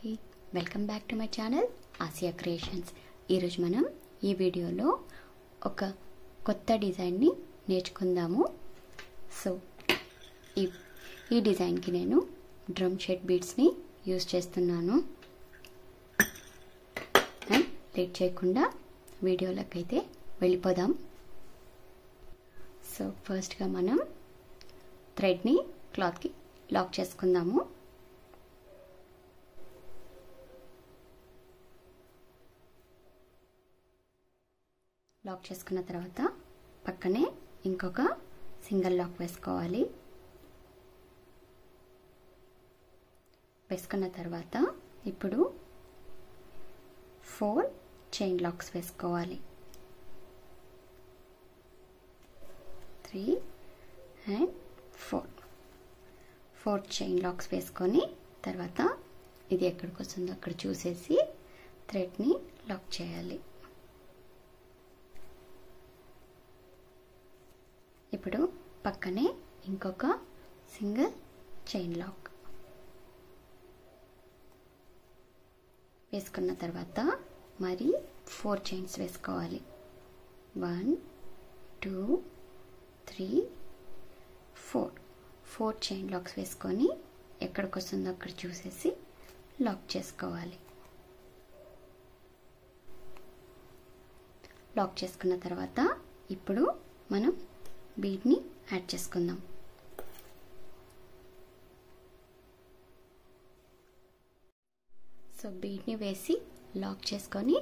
అందరికీ welcome back to my channel Asia creations. ఈరోజు మనం ఈ వీడియోలో ఒక కొత్త డిజైన్ని నేర్చుకుందాము. సో ఈ డిజైన్కి నేను డ్రమ్ షేడ్ బీడ్స్ని యూజ్ చేస్తున్నాను. అండ్ లేట్ చేయకుండా వీడియోలోకి అయితే వెళ్ళిపోదాం. సో ఫస్ట్గా మనం థ్రెడ్ని క్లాత్కి లాక్ చేసుకుందాము. లాక్ చేసుకున్న తర్వాత పక్కనే ఇంకొక సింగిల్ లాక్ వేసుకోవాలి. వేసుకున్న తర్వాత ఇప్పుడు 4 చైన్ లాక్స్ వేసుకోవాలి. 3 and 4 చైన్ లాక్స్ వేసుకొని తర్వాత ఇది ఎక్కడికి వస్తుందో అక్కడ చూసేసి థ్రెడ్ని లాక్ చేయాలి. ఇప్పుడు పక్కనే ఇంకొక సింగిల్ చైన్ లాక్ వేసుకున్న తర్వాత మరి 4 చైన్స్ వేసుకోవాలి. 1 2 3 4 చైన్ లాక్స్ వేసుకొని ఎక్కడికి వస్తుందో అక్కడ చూసేసి లాక్ చేసుకోవాలి. లాక్ చేసుకున్న తర్వాత ఇప్పుడు మనం బీడ్ని యాడ్ చేసుకుందాం. సో బీడ్ని వేసి లాక్ చేసుకొని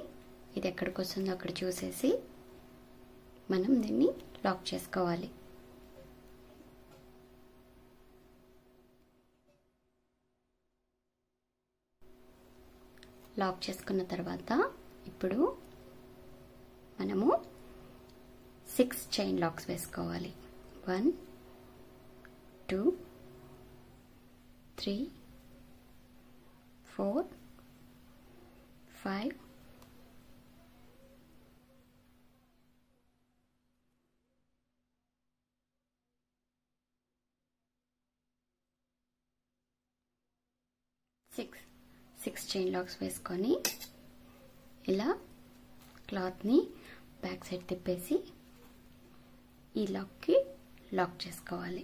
ఇది ఎక్కడికి వస్తుందో అక్కడ చూసేసి మనం దీన్ని లాక్ చేసుకోవాలి. లాక్ చేసుకున్న తర్వాత ఇప్పుడు మనము 6 చైన్ లాక్స్ వేసుకోవాలి. 1 2 3 4 5 6 చైన్ లాక్స్ వేసుకొని ఇలా క్లాత్ని బ్యాక్ సైడ్ తిప్పేసి ఈ లాక్కి లాక్ చేసుకోవాలి.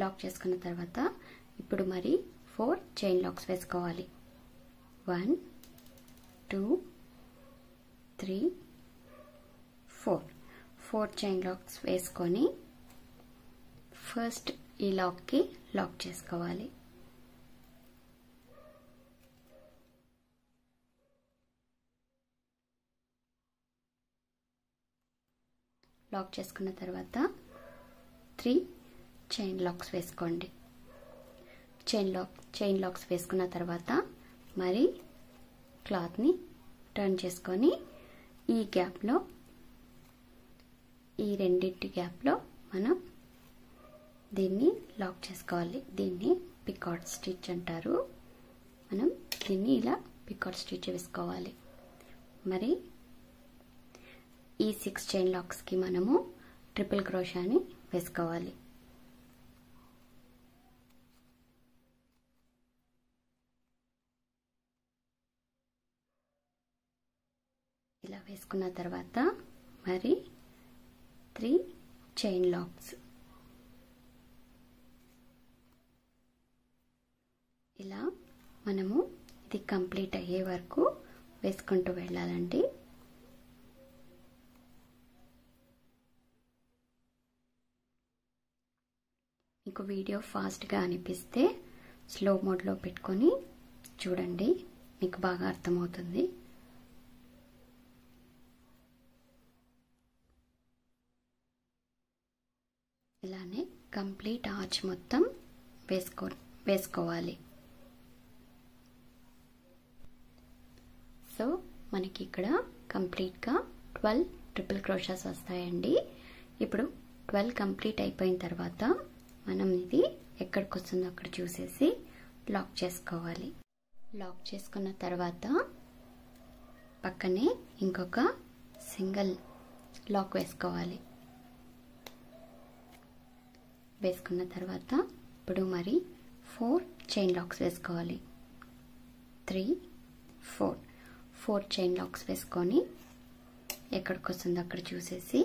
లాక్ చేసుకున్న తర్వాత ఇప్పుడు మరి 4 చైన్ లాక్స్ వేసుకోవాలి. 1 2 3 4 చైన్ లాక్స్ వేసుకొని ఫస్ట్ ఈ లాక్కి లాక్ చేసుకోవాలి. లాక్ చేసుకున్న తర్వాత 3 చైన్ లాక్స్ వేసుకోండి. చైన్ లాక్స్ వేసుకున్న తర్వాత మరి క్లాత్ని టర్న్ చేసుకొని ఈ గ్యాప్లో ఈ రెండింటి గ్యాప్లో మనం దీన్ని లాక్ చేసుకోవాలి. దీన్ని పికాట్ స్టిచ్ అంటారు. మనం దీన్ని ఇలా పికాట్ స్టిచ్ వేసుకోవాలి. మరి ఈ 6 చైన్ లాక్స్కి మనము ట్రిపుల్ క్రోషాని వేసుకోవాలి. ఇలా వేసుకున్న తర్వాత మరి 3 చైన్ లాక్స్ ఇలా మనము ఇది కంప్లీట్ అయ్యే వరకు వేసుకుంటూ వెళ్ళాలండి. మీకు వీడియో ఫాస్ట్గా అనిపిస్తే స్లో మోడ్లో పెట్టుకొని చూడండి, మీకు బాగా అర్థమవుతుంది. ఇలానే కంప్లీట్ ఆర్చ్ మొత్తం వేసుకోవాలి. సో మనకి ఇక్కడ కంప్లీట్గా 12 ట్రిపుల్ క్రోషాస్ వస్తాయండి. ఇప్పుడు 12 కంప్లీట్ అయిపోయిన తర్వాత మనం ఇది ఎక్కడికి వస్తుందో అక్కడ చూసేసి లాక్ చేసుకోవాలి. లాక్ చేసుకున్న తర్వాత పక్కనే ఇంకొక సింగిల్ లాక్ వేసుకోవాలి. వేసుకున్న తర్వాత ఇప్పుడు మరి 4 చైన్ లాక్స్ వేసుకోవాలి. 3 4 చైన్ లాక్స్ వేసుకొని ఎక్కడికి వస్తుందో అక్కడ చూసేసి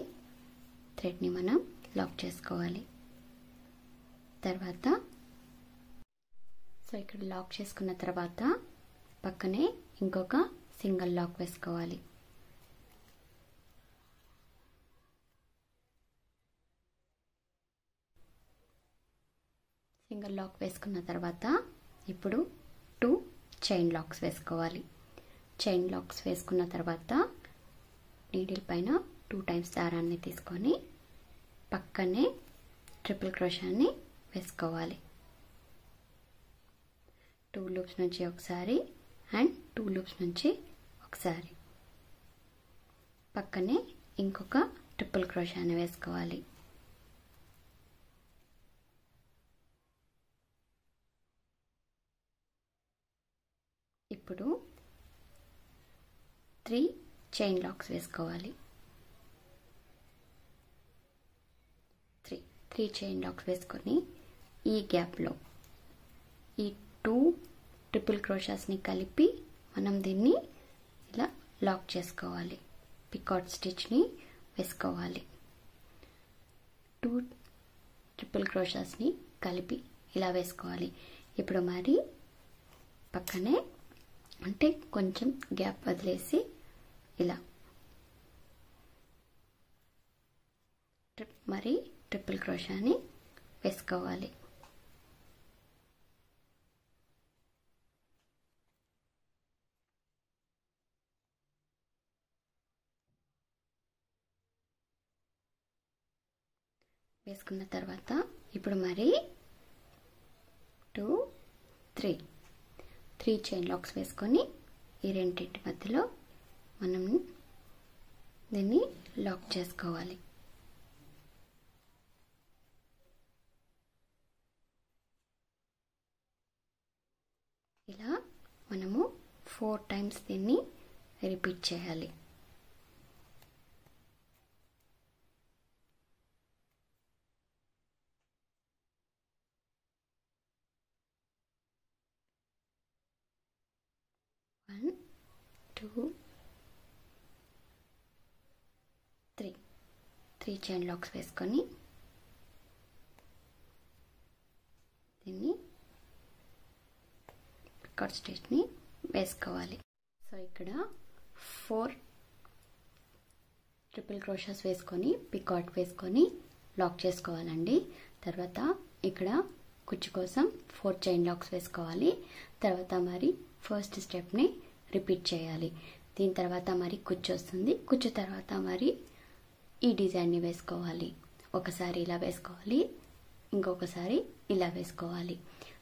థ్రెడ్ని మనం లాక్ చేసుకోవాలి. తర్వాత సో ఇక్కడ లాక్ చేసుకున్న తర్వాత పక్కనే ఇంకొక సింగిల్ లాక్ వేసుకోవాలి. సింగిల్ లాక్ వేసుకున్న తర్వాత ఇప్పుడు 2 చైన్ లాక్స్ వేసుకోవాలి. చైన్ లాక్స్ వేసుకున్న తర్వాత నీడిల్ పైన 2 టైమ్స్ దారాన్ని తీసుకొని పక్కనే ట్రిపుల్ క్రోషాన్ని వేసుకోవాలి. 2 లూప్స్ నుంచి ఒకసారి అండ్ 2 లూప్స్ నుంచి ఒకసారి పక్కనే ఇంకొక ట్రిపుల్ క్రోషాన్ని వేసుకోవాలి. ఇప్పుడు 3 చైన్ లాక్స్ వేసుకోవాలి. 3 చైన్ లాక్స్ వేసుకొని ఈ గ్యాప్లో ఈ 2 ట్రిపుల్ క్రోషాస్ని కలిపి మనం దీన్ని ఇలా లాక్ చేసుకోవాలి. పికాట్ స్టిచ్ని వేసుకోవాలి. 2 ట్రిపుల్ క్రోషాస్ని కలిపి ఇలా వేసుకోవాలి. ఇప్పుడు మరి పక్కనే అంటే కొంచెం గ్యాప్ వదిలేసి ఇలా మరి ట్రిపుల్ క్రోషాని వేసుకోవాలి. వేసుకున్న తర్వాత ఇప్పుడు మరి 2 3 చైన్ లాక్స్ వేసుకొని ఈ రెండింటి మధ్యలో మనం దీన్ని లాక్ చేసుకోవాలి. ఇలా మనము 4 టైమ్స్ దీన్ని రిపీట్ చేయాలి. One, 2, 3 చైన్ లాక్స్ వేసుకొని దీన్ని పికాట్ స్టిచ్ని వేసుకోవాలి. సో ఇక్కడ 4 ట్రిపుల్ క్రోషాస్ వేసుకొని పికాట్ వేసుకొని లాక్ చేసుకోవాలండి. తర్వాత ఇక్కడ కుచ్చు కోసం 4 చైన్ లాక్స్ వేసుకోవాలి. తర్వాత మరి ఫస్ట్ స్టెప్ని రిపీట్ చేయాలి. దీని తర్వాత మరి కుచ్చు వస్తుంది. కుచ్చు తర్వాత మరి ఈ డిజైన్ని వేసుకోవాలి. ఒకసారి ఇలా వేసుకోవాలి, ఇంకొకసారి ఇలా వేసుకోవాలి.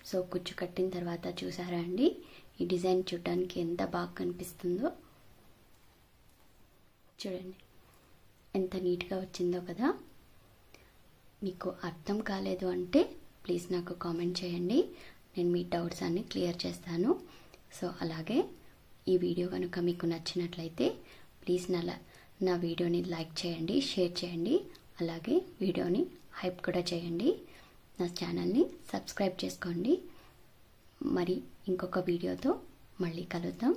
సో కుచ్చు కట్టిన తర్వాత చూసారా అండి ఈ డిజైన్ చూడడానికి ఎంత బాగా కనిపిస్తుందో. చూడండి ఎంత నీట్గా వచ్చిందో కదా. మీకు అర్థం కాలేదు అంటే ప్లీజ్ నాకు కామెంట్ చేయండి, నేను మీ డౌట్స్ అన్ని క్లియర్ చేస్తాను. సో అలాగే ఈ వీడియో కనుక మీకు నచ్చినట్లయితే ప్లీజ్ నా వీడియోని లైక్ చేయండి, షేర్ చేయండి, అలాగే వీడియోని హైప్ కూడా చేయండి. నా ఛానల్ని సబ్స్క్రైబ్ చేసుకోండి. మరి ఇంకొక వీడియోతో మళ్ళీ కలుద్దాం.